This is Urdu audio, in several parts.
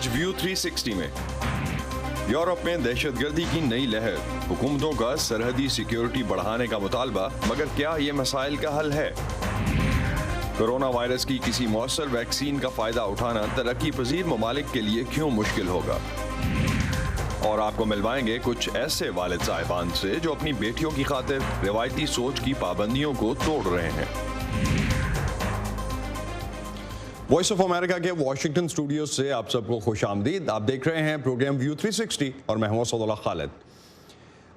آج ویو 360 میں یورپ میں دہشت گردی کی نئی لہر، حکومتوں کا سرحدی سیکیورٹی بڑھانے کا مطالبہ، مگر کیا یہ مسائل کا حل ہے؟ کورونا وائرس کی کسی مؤثر ویکسین کا فائدہ اٹھانا ترقی پذیر ممالک کے لیے کیوں مشکل ہوگا؟ اور آپ کو ملوائیں گے کچھ ایسے والد صاحبان سے جو اپنی بیٹیوں کی خاطر روایتی سوچ کی پابندیوں کو توڑ رہے ہیں۔ وائس آف امریکہ کے واشنگٹن اسٹوڈیو سے آپ سب کو خوش آمدید۔ آپ دیکھ رہے ہیں پروگرام ویو 360 اور میں ہوں اسد اللہ خالد۔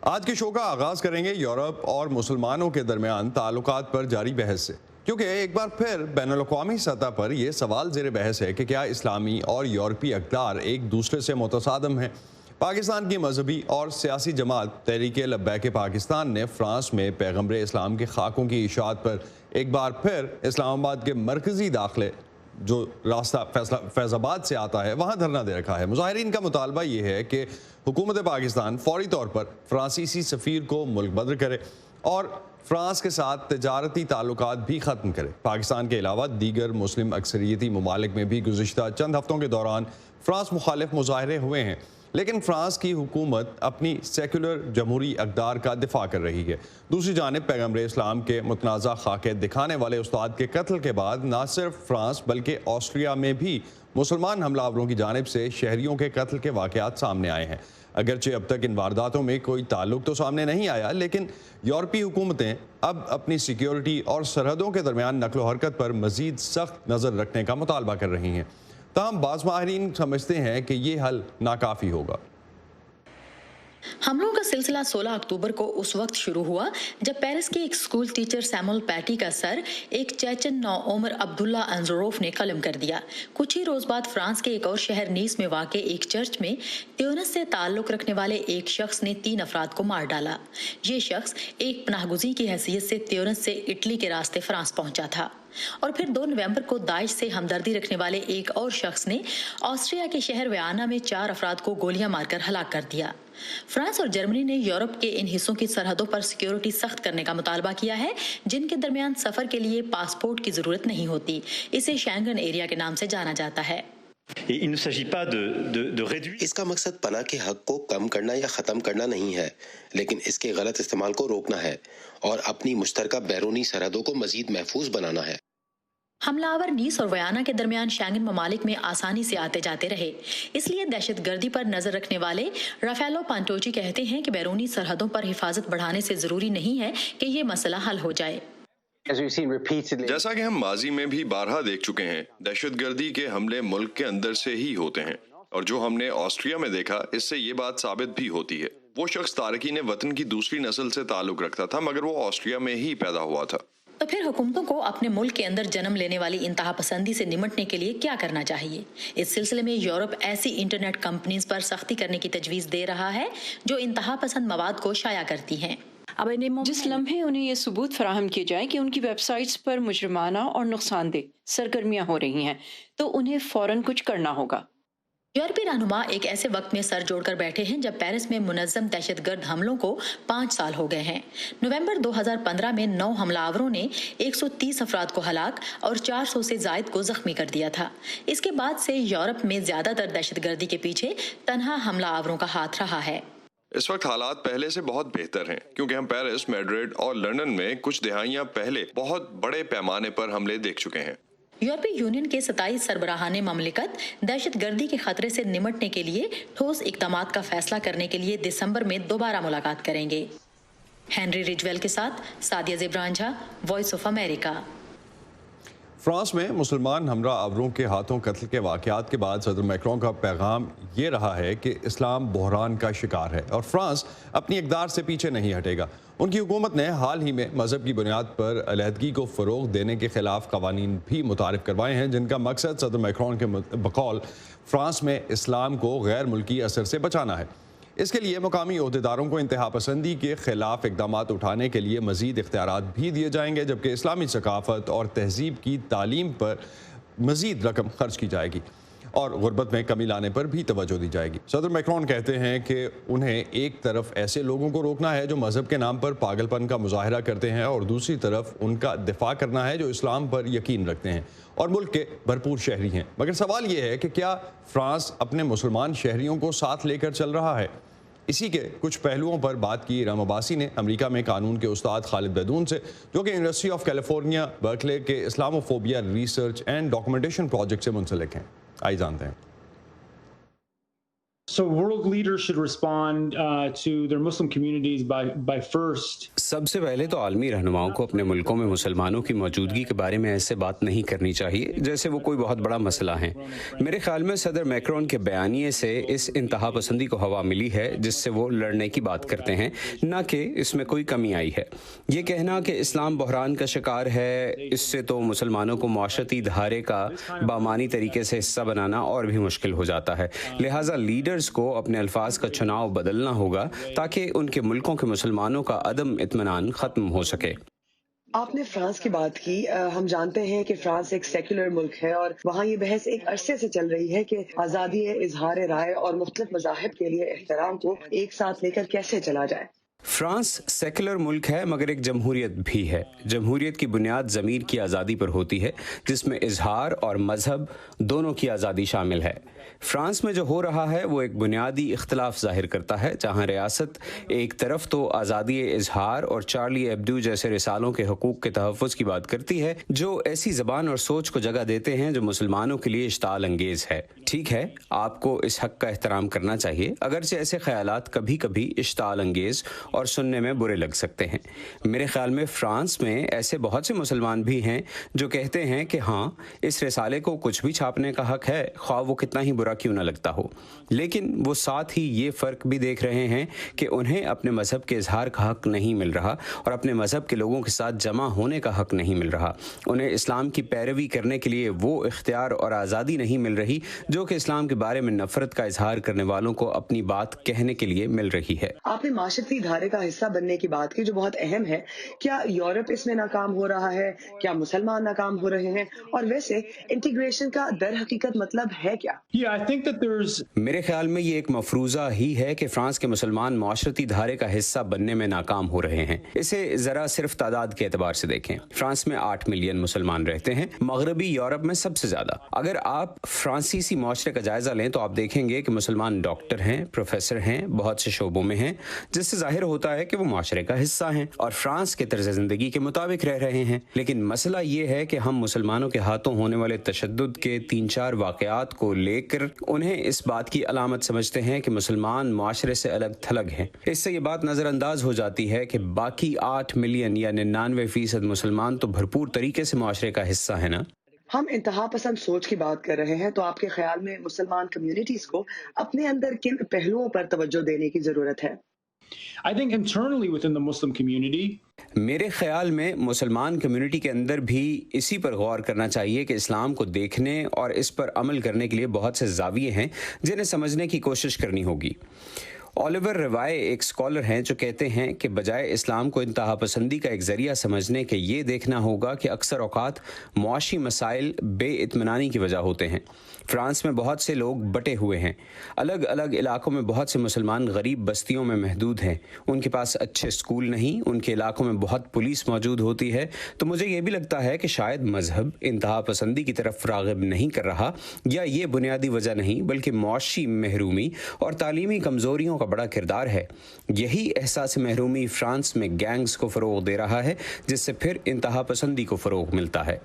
آج کے شو کا آغاز کریں گے یورپ اور مسلمانوں کے درمیان تعلقات پر جاری بحث سے، کیونکہ ایک بار پھر بین الاقوامی سطح پر یہ سوال زیر بحث ہے کہ کیا اسلامی اور یورپی اقدار ایک دوسرے سے متصادم ہیں۔ پاکستان کی مذہبی اور سیاسی جماعت تحریک لبیک پاکستان نے فرانس میں پیغمبر اسلام کے خاکوں کی اشاعت پر ایک بار پھر اسلام آباد کے مرکزی داخلے جو راستہ فیض آباد سے آتا ہے وہاں دھرنا دے رکھا ہے۔ مظاہرین کا مطالبہ یہ ہے کہ حکومت پاکستان فوری طور پر فرانسیسی سفیر کو ملک بدر کرے اور فرانس کے ساتھ تجارتی تعلقات بھی ختم کرے۔ پاکستان کے علاوہ دیگر مسلم اکثریتی ممالک میں بھی گزشتہ چند ہفتوں کے دوران فرانس مخالف مظاہرے ہوئے ہیں، لیکن فرانس کی حکومت اپنی سیکولر جمہوری اقدار کا دفاع کر رہی ہے۔ دوسری جانب پیغمبر اسلام کے متنازع خاکے دکھانے والے استاد کے قتل کے بعد نہ صرف فرانس بلکہ آسٹریا میں بھی مسلمان حملہ آوروں کی جانب سے شہریوں کے قتل کے واقعات سامنے آئے ہیں۔ اگرچہ اب تک ان وارداتوں میں کوئی تعلق تو سامنے نہیں آیا، لیکن یورپی حکومتیں اب اپنی سیکیورٹی اور سرحدوں کے درمیان نقل و حرکت پر مزید سخت نظر رکھنے کا مطالبہ کر رہی ہیں۔ تاہم بعض ماہرین سمجھتے ہیں کہ یہ حل ناکافی ہوگا۔ حملوں کا سلسلہ 16 اکتوبر کو اس وقت شروع ہوا جب پیرس کے ایک اسکول ٹیچر سیمول پیٹی کا سر ایک چیچن نوعمر عبداللہ انزروف نے قلم کر دیا۔ کچھ ہی روز بعد فرانس کے ایک اور شہر نیس میں واقع ایک چرچ میں تیونس سے تعلق رکھنے والے ایک شخص نے 3 افراد کو مار ڈالا۔ یہ شخص ایک پناہ گزین کی حیثیت سے تیونس سے اٹلی کے راستے فرانس پہنچا تھا، اور پھر 2 نومبر کو داعش سے ہمدردی رکھنے والے ایک اور شخص نے آسٹریا کے شہر ویانا میں 4 افراد کو گولیاں مار کر ہلاک کر دیا۔ فرانس اور جرمنی نے یورپ کے ان حصوں کی سرحدوں پر سیکیورٹی سخت کرنے کا مطالبہ کیا ہے، جن کے درمیان سفر کے لیے پاسپورٹ کی ضرورت نہیں ہوتی۔ اسے شینگن ایریا کے نام سے جانا جاتا ہے۔ اس کا مقصد پناہ کے حق کو کم کرنا یا ختم کرنا نہیں ہے، لیکن اس کے غلط استعمال کو روکنا ہے اور اپنی مشترکہ بیرونی سرحدوں کو مزید محفوظ بنانا ہے۔ حملہ آور نیس اور ویانا کے درمیان شینگن ممالک میں آسانی سے آتے جاتے رہے، اس لیے دہشت گردی پر نظر رکھنے والے رافیلو پانٹوچی کہتے ہیں کہ بیرونی سرحدوں پر حفاظت بڑھانے سے ضروری نہیں ہے کہ یہ مسئلہ حل ہو جائے۔ جیسا کہ ہم ماضی میں بھی بارہا دیکھ چکے ہیں، دہشت گردی کے حملے ملک کے اندر سے ہی ہوتے ہیں، اور جو ہم نے آسٹریا میں دیکھا اس سے یہ بات ثابت بھی ہوتی ہے۔ وہ شخص تارکین وطن کی دوسری نسل سے تعلق رکھتا تھا، مگر وہ آسٹریا میں ہی پیدا ہوا تھا۔ تو پھر حکومتوں کو اپنے ملک کے اندر جنم لینے والی انتہا پسندی سے نمٹنے کے لیے کیا کرنا چاہیے؟ اس سلسلے میں یورپ ایسی انٹرنیٹ کمپنیز پر سختی کرنے کی تجویز دے رہا ہے جو انتہا پسند مواد کو شائع کرتی ہیں۔ جس لمحے انہیں یہ ثبوت فراہم کیے جائے کہ ان کی ویب سائٹس پر مجرمانہ اور نقصان دہ سرگرمیاں ہو رہی ہیں تو انہیں فوراً کچھ کرنا ہوگا۔ یورپی رہنما ایک ایسے وقت میں سر جوڑ کر بیٹھے ہیں جب پیرس میں منظم دہشت گرد حملوں کو 5 سال ہو گئے ہیں۔ نومبر 2015 میں 9 حملہ آوروں نے 130 افراد کو ہلاک اور 400 سے زائد کو زخمی کر دیا تھا۔ اس کے بعد سے یورپ میں زیادہ تر دہشت گردی کے پیچھے تنہا حملہ آوروں کا ہاتھ رہا ہے۔ اس وقت حالات پہلے سے بہت بہتر ہیں، کیونکہ ہم پیرس، میڈرڈ اور لندن میں کچھ دہائیاں پہلے بہت بڑے پیمانے پر حملے دیکھ چکے ہیں۔ یورپی یونین کے 27 سربراہان مملکت دہشت گردی کے خطرے سے نمٹنے کے لیے ٹھوس اقدامات کا فیصلہ کرنے کے لیے دسمبر میں دوبارہ ملاقات کریں گے۔ ہنری رجویل کے ساتھ سعدیہ زبرانجھا، وائس آف امریکہ۔ فرانس میں مسلمان ہمراہ آوروں کے ہاتھوں قتل کے واقعات کے بعد صدر میکرون کا پیغام یہ رہا ہے کہ اسلام بحران کا شکار ہے اور فرانس اپنی اقدار سے پیچھے نہیں ہٹے گا۔ ان کی حکومت نے حال ہی میں مذہب کی بنیاد پر علیحدگی کو فروغ دینے کے خلاف قوانین بھی متعارف کروائے ہیں، جن کا مقصد صدر میکرون کے بقول فرانس میں اسلام کو غیر ملکی اثر سے بچانا ہے۔ اس کے لیے مقامی عہدیداروں کو انتہا پسندی کے خلاف اقدامات اٹھانے کے لیے مزید اختیارات بھی دیے جائیں گے، جبکہ اسلامی ثقافت اور تہذیب کی تعلیم پر مزید رقم خرچ کی جائے گی۔ اور غربت میں کمی لانے پر بھی توجہ دی جائے گی۔ صدر میکرون کہتے ہیں کہ انہیں ایک طرف ایسے لوگوں کو روکنا ہے جو مذہب کے نام پر پاگل پن کا مظاہرہ کرتے ہیں اور دوسری طرف ان کا دفاع کرنا ہے جو اسلام پر یقین رکھتے ہیں اور ملک کے بھرپور شہری ہیں۔ مگر سوال یہ ہے کہ کیا فرانس اپنے مسلمان شہریوں کو ساتھ لے کر چل رہا ہے؟ اسی کے کچھ پہلوؤں پر بات کی رام عباسی نے امریکہ میں قانون کے استاد خالد بیدون سے، جو کہ یونیورسٹی آف کیلیفورنیا برکلے کے Islamophobia research and documentation project سے منسلک ہیں۔ آئیے جانتے ہیں۔ So world leaders should respond to their Muslim communities by first سب سے پہلے تو عالمی رہنماؤں کو اپنے ملکوں میں مسلمانوں کی موجودگی کے بارے میں ایسے بات نہیں کرنی چاہیے جیسے وہ کوئی بہت بڑا مسئلہ ہے۔ میرے خیال میں صدر میکرون کے بیانیے سے اس انتہا پسندی کو ہوا ملی ہے جس سے وہ لڑنے کی بات کرتے ہیں، نہ کہ اس میں کوئی کمی آئی ہے۔ یہ کہنا کہ اسلام بحران کا شکار ہے، اس سے تو مسلمانوں کو معاشرتی دھارے کا بامانی طریقے سے حصہ بنانا اور بھی مشکل ہو جاتا ہے۔ لہٰذا لیڈرز کو اپنے الفاظ کا چناؤ بدلنا ہوگا تاکہ ان کے ملکوں کے مسلمانوں کا عدم اطمینان ختم ہو سکے۔ آپ نے فرانس کی بات کی۔ ہم جانتے ہیں کہ فرانس ایک سیکولر ملک ہے اور وہاں یہ بحث ایک عرصے سے چل رہی ہے کہ آزادی اظہار رائے اور مختلف مذاہب کے لیے احترام کو ایک ساتھ لے کر کیسے چلا جائے۔ فرانس سیکولر ملک ہے مگر ایک جمہوریت بھی ہے۔ جمہوریت کی بنیاد ضمیر کی آزادی پر ہوتی ہے جس میں اظہار اور مذہب دونوں کی آزادی شامل ہے۔ فرانس میں جو ہو رہا ہے وہ ایک بنیادی اختلاف ظاہر کرتا ہے، جہاں ریاست ایک طرف تو آزادی اظہار اور چارلی ایبڈو جیسے رسالوں کے حقوق کے تحفظ کی بات کرتی ہے جو ایسی زبان اور سوچ کو جگہ دیتے ہیں جو مسلمانوں کے لیے اشتعال انگیز ہے۔ ٹھیک ہے، آپ کو اس حق کا احترام کرنا چاہیے، اگرچہ ایسے خیالات کبھی کبھی اشتعال انگیز اور سننے میں برے لگ سکتے ہیں۔ میرے خیال میں فرانس میں ایسے بہت سے مسلمان بھی ہیں جو کہتے ہیں کہ ہاں، اس رسالے کو کچھ بھی چھاپنے کا حق ہے، خواہ وہ کتنا ہی برا کیوں نہ لگتا ہو، لیکن وہ ساتھ ہی یہ فرق بھی دیکھ رہے ہیں کہ انہیں اپنے مذہب کے اظہار کا حق نہیں مل رہا اور اپنے مذہب کے لوگوں کے ساتھ جمع ہونے کا حق نہیں مل رہا۔ انہیں اسلام کی پیروی کرنے کے لیے وہ اختیار اور آزادی نہیں مل رہی جو کہ اسلام کے بارے میں نفرت کا اظہار کرنے والوں کو اپنی بات کہنے کے لیے مل رہی ہے۔ آپ نے معاشرتی دھارے کا حصہ بننے کی بات کی جو بہت اہم ہے۔ کیا یورپ اس میں ناکام ہو رہا ہے؟ کیا مسلمان ناکام ہو رہے ہیں؟ اور ویسے انٹیگریشن کا در حقیقت مطلب ہے کیا؟ I think that there's میرے خیال میں یہ ایک مفروضہ ہی ہے کہ فرانس کے مسلمان معاشرتی دھارے کا حصہ بننے میں ناکام ہو رہے ہیں۔ اسے ذرا صرف تعداد کے اعتبار سے دیکھیں۔ فرانس میں 8 ملین مسلمان رہتے ہیں، مغربی یورپ میں سب سے زیادہ۔ اگر آپ فرانسیسی معاشرے کا جائزہ لیں تو آپ دیکھیں گے کہ مسلمان ڈاکٹر ہیں، پروفیسر ہیں، بہت سے شعبوں میں ہیں، جس سے ظاہر ہوتا ہے کہ وہ معاشرے کا حصہ ہیں اور فرانس کے طرز زندگی کے مطابق رہ رہے ہیں۔ لیکن مسئلہ یہ ہے کہ ہم مسلمانوں کے ہاتھوں ہونے والے تشدد کے 3-4 واقعات کو لے کر انہیں اس بات کی علامت سمجھتے ہیں کہ مسلمان معاشرے سے الگ تھلگ ہیں۔ اس سے یہ بات نظر انداز ہو جاتی ہے کہ باقی 8 ملین یا 99% مسلمان تو بھرپور طریقے سے معاشرے کا حصہ ہیں نا۔ ہم انتہا پسند سوچ کی بات کر رہے ہیں تو آپ کے خیال میں مسلمان کمیونٹیز کو اپنے اندر کن پہلوؤں پر توجہ دینے کی ضرورت ہے؟ I think internally within the Muslim community میرے خیال میں مسلمان کمیونٹی کے اندر بھی اسی پر غور کرنا چاہیے کہ اسلام کو دیکھنے اور اس پر عمل کرنے کے لیے بہت سے زاویے ہیں جنہیں سمجھنے کی کوشش کرنی ہوگی۔ اولیور روائے ایک اسکالر ہیں جو کہتے ہیں کہ بجائے اسلام کو انتہا پسندی کا ایک ذریعہ سمجھنے کے یہ دیکھنا ہوگا کہ اکثر اوقات معاشی مسائل بے اطمینانی کی وجہ ہوتے ہیں۔ فرانس میں بہت سے لوگ بٹے ہوئے ہیں، الگ الگ علاقوں میں بہت سے مسلمان غریب بستیوں میں محدود ہیں، ان کے پاس اچھے اسکول نہیں، ان کے علاقوں میں بہت پولیس موجود ہوتی ہے۔ تو مجھے یہ بھی لگتا ہے کہ شاید مذہب انتہا پسندی کی طرف راغب نہیں کر رہا، یا یہ بنیادی وجہ نہیں بلکہ معاشی محرومی اور تعلیمی کمزوریوں کا بڑا کردار ہے۔ یہی احساس محرومی فرانس میں گینگز کو فروغ دے رہا ہے، جس سے پھر انتہا پسندی کو فروغ ملتا ہے۔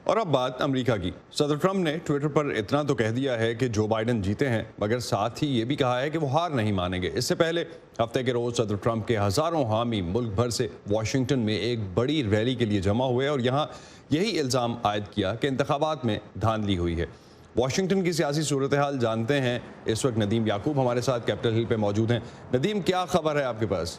اور اب بات امریکہ کی۔ صدر ٹرمپ نے ٹویٹر پر اتنا تو کہہ دیا ہے کہ جو بائیڈن جیتے ہیں، مگر ساتھ ہی یہ بھی کہا ہے کہ وہ ہار نہیں مانیں گے۔ اس سے پہلے ہفتے کے روز صدر ٹرمپ کے ہزاروں حامی ملک بھر سے واشنگٹن میں ایک بڑی ریلی کے لیے جمع ہوئے اور یہاں یہی الزام عائد کیا کہ انتخابات میں دھاندلی ہوئی ہے۔ واشنگٹن کی سیاسی صورتحال جانتے ہیں۔ اس وقت ندیم یعقوب ہمارے ساتھ کیپٹل ہل پہ موجود ہیں۔ ندیم، کیا خبر ہے آپ کے پاس؟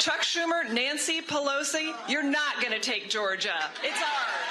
Chuck Schumer, Nancy Pelosi, you're not going to take Georgia. It's ours.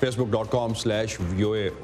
facebook.com/VOA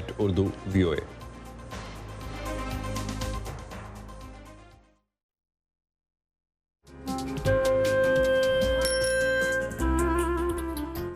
@urduvoa।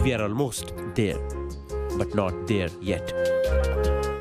We are almost there, but not there yet.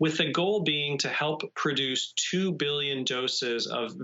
With the goal being to help produce 2 billion doses of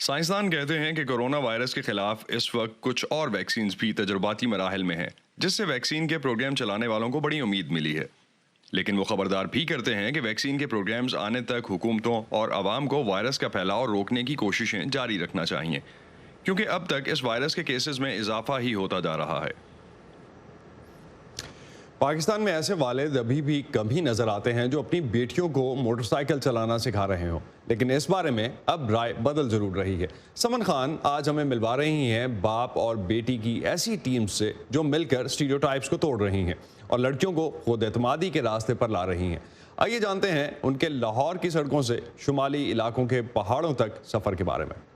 سائنسدان کہتے ہیں کہ کورونا وائرس کے خلاف اس وقت کچھ اور ویکسینز بھی تجرباتی مراحل میں ہیں، جس سے ویکسین کے پروگرام چلانے والوں کو بڑی امید ملی ہے، لیکن وہ خبردار بھی کرتے ہیں کہ ویکسین کے پروگرامز آنے تک حکومتوں اور عوام کو وائرس کا پھیلاؤ روکنے کی کوششیں جاری رکھنا چاہیے، کیونکہ اب تک اس وائرس کے کیسز میں اضافہ ہی ہوتا جا رہا ہے۔ پاکستان میں ایسے والد ابھی بھی کم ہی نظر آتے ہیں جو اپنی بیٹیوں کو موٹر سائیکل چلانا سکھا رہے ہوں، لیکن اس بارے میں اب رائے بدل ضرور رہی ہے۔ سمن خان آج ہمیں ملوا رہی ہیں باپ اور بیٹی کی ایسی ٹیم سے جو مل کر اسٹیریوٹائپس کو توڑ رہی ہیں اور لڑکیوں کو خود اعتمادی کے راستے پر لا رہی ہیں۔ آئیے جانتے ہیں ان کے لاہور کی سڑکوں سے شمالی علاقوں کے پہاڑوں تک سفر کے بارے میں۔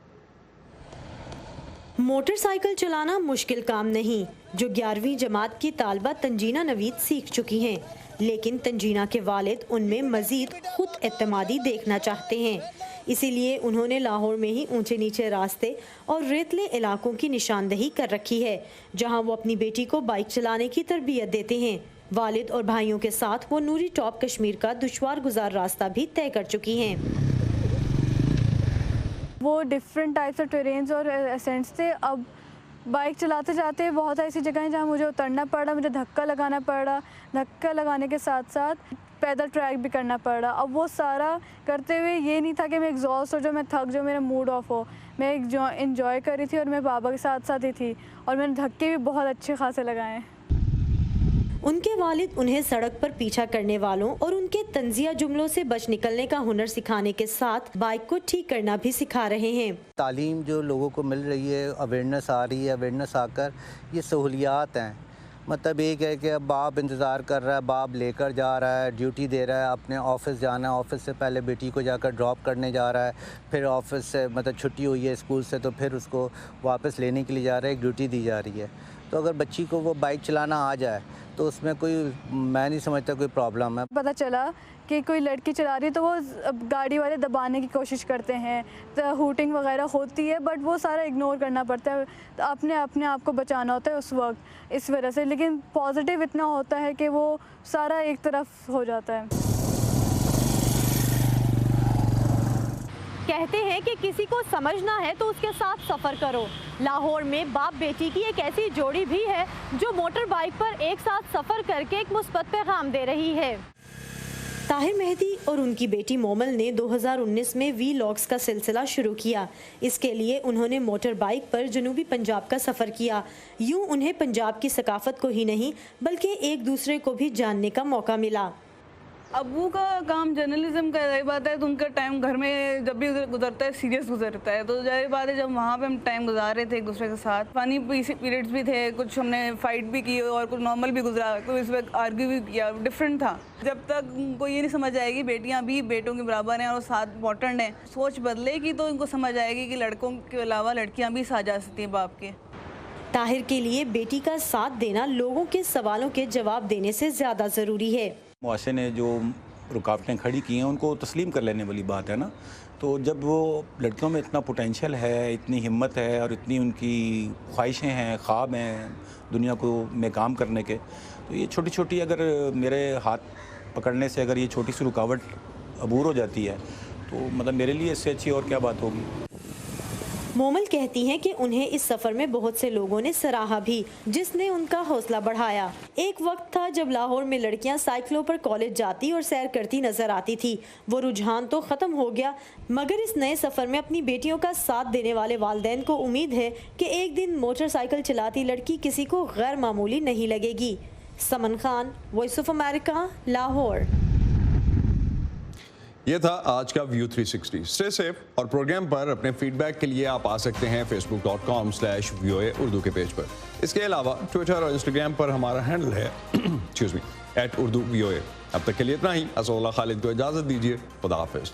موٹر سائیکل چلانا مشکل کام نہیں، جو 11ویں جماعت کی طالبہ تنجینہ نوید سیکھ چکی ہیں، لیکن تنجینہ کے والد ان میں مزید خود اعتمادی دیکھنا چاہتے ہیں، اسی لیے انہوں نے لاہور میں ہی اونچے نیچے راستے اور ریتلے علاقوں کی نشاندہی کر رکھی ہے، جہاں وہ اپنی بیٹی کو بائک چلانے کی تربیت دیتے ہیں۔ والد اور بھائیوں کے ساتھ وہ نوری ٹاپ کشمیر کا دشوار گزار راستہ بھی طے کر چکی ہیں۔ وہ ڈفرینٹ ٹائپس آف ٹیرینز اور اسینٹس تھے۔ اب بائک چلاتے جاتے بہت ایسی جگہیں ہیں جہاں مجھے اترنا پڑ رہا، مجھے دھکا لگانا پڑ رہا، دھکا لگانے کے ساتھ ساتھ پیدل ٹریک بھی کرنا پڑ رہا۔ اب وہ سارا کرتے ہوئے یہ نہیں تھا کہ میں ایگزاسٹ ہو جاؤں، میں تھک جاؤں، میرا موڈ آف ہو، میں انجوائے کر رہی تھی اور میں بابا کے ساتھ ساتھ ہی تھی اور میں نے دھکے بھی بہت اچھے خاصے لگائے ہیں۔ ان کے والد انہیں سڑک پر پیچھا کرنے والوں اور ان کے طنزیہ جملوں سے بچ نکلنے کا ہنر سکھانے کے ساتھ بائک کو ٹھیک کرنا بھی سکھا رہے ہیں۔ تعلیم جو لوگوں کو مل رہی ہے، اویئرنیس آ رہی ہے، اویئرنیس آ کر یہ سہولیات ہیں۔ مطلب ایک ہے کہ اب باپ انتظار کر رہا ہے، باپ لے کر جا رہا ہے، ڈیوٹی دے رہا ہے، اپنے آفس جانا ہے، آفس سے پہلے بیٹی کو جا کر ڈراپ کرنے جا رہا ہے، پھر آفس سے مطلب چھٹی ہوئی ہے اسکول سے تو پھر اس کو واپس لینے کے لیے جا رہا ہے، ایک ڈیوٹی دی جا رہی ہے۔ تو اگر بچی کو وہ بائک چلانا آ جائے تو اس میں کوئی، میں نہیں سمجھتا کوئی پرابلم ہے۔ پتہ چلا کہ کوئی لڑکی چلا رہی ہے تو وہ گاڑی والے دبانے کی کوشش کرتے ہیں، ہوٹنگ وغیرہ ہوتی ہے، بٹ وہ سارا اگنور کرنا پڑتا ہے، اپنے آپ کو بچانا ہوتا ہے اس وقت اس وجہ سے۔ لیکن پازیٹیو اتنا ہوتا ہے کہ وہ سارا ایک طرف ہو جاتا ہے۔ کہتے ہیں کہ کسی کو سمجھنا ہے تو اس کے ساتھ سفر کرو۔ لاہور میں باپ بیٹی کی ایک ایسی جوڑی بھی ہے جو موٹر بائک پر ایک ساتھ سفر کر کے ایک مثبت پیغام دے رہی ہے۔ طاہر مہدی اور ان کی بیٹی مومل نے 2019 میں وی لاگز کا سلسلہ شروع کیا۔ اس کے لیے انہوں نے موٹر بائک پر جنوبی پنجاب کا سفر کیا۔ یوں انہیں پنجاب کی ثقافت کو ہی نہیں بلکہ ایک دوسرے کو بھی جاننے کا موقع ملا۔ ابو کا کام جرنلزم کا ظاہر بات ہے تو ان کا ٹائم گھر میں جب بھی گزرتا ہے سیریس گزرتا ہے، تو ظاہر بات ہے جب وہاں پہ ہم ٹائم گزار رہے تھے ایک دوسرے کے ساتھ، فنی پیریڈز بھی تھے، کچھ ہم نے فائٹ بھی کی اور کچھ نارمل بھی گزرا، کوئی اس وقت آرگیو بھی کیا، ڈفرینٹ تھا۔ جب تک کو یہ نہیں سمجھ آئے گی بیٹیاں بھی بیٹوں کے برابر ہیں اور ساتھ امپورٹنٹ ہیں، سوچ بدلے گی تو ان کو سمجھ آئے گی کہ لڑکوں کے علاوہ لڑکیاں بھی ساتھ جا سکتی ہیں باپ کے۔ طاہر کے لیے بیٹی کا ساتھ دینا لوگوں کے سوالوں کے جواب دینے سے زیادہ ضروری ہے۔ معاشرے نے جو رکاوٹیں کھڑی کی ہیں ان کو تسلیم کر لینے والی بات ہے نا۔ تو جب وہ لڑکیوں میں اتنا پوٹینشیل ہے، اتنی ہمت ہے اور اتنی ان کی خواہشیں ہیں، خواب ہیں دنیا کو میں کام کرنے کے، تو یہ چھوٹی چھوٹی اگر میرے ہاتھ پکڑنے سے اگر یہ چھوٹی سی رکاوٹ عبور ہو جاتی ہے تو مطلب میرے لیے اس سے اچھی اور کیا بات ہوگی۔ مومل کہتی ہیں کہ انہیں اس سفر میں بہت سے لوگوں نے سراہا بھی، جس نے ان کا حوصلہ بڑھایا۔ ایک وقت تھا جب لاہور میں لڑکیاں سائیکلوں پر کالج جاتی اور سیر کرتی نظر آتی تھی، وہ رجحان تو ختم ہو گیا، مگر اس نئے سفر میں اپنی بیٹیوں کا ساتھ دینے والے والدین کو امید ہے کہ ایک دن موٹر سائیکل چلاتی لڑکی کسی کو غیر معمولی نہیں لگے گی۔ Saman Khan, voice of America, Lahore. یہ تھا آج کا ویو 360۔ اسٹے سیف اور پروگرام پر اپنے فیڈ بیک کے لیے آپ آ سکتے ہیں facebook.com/VOA اردو کے پیج پر۔ اس کے علاوہ ٹویٹر اور انسٹاگرام پر ہمارا ہینڈل ہے @UrduVOA۔ اب تک کے لیے اتنا ہی۔ اسد اللہ خالد کو اجازت دیجیے، خدا حافظ۔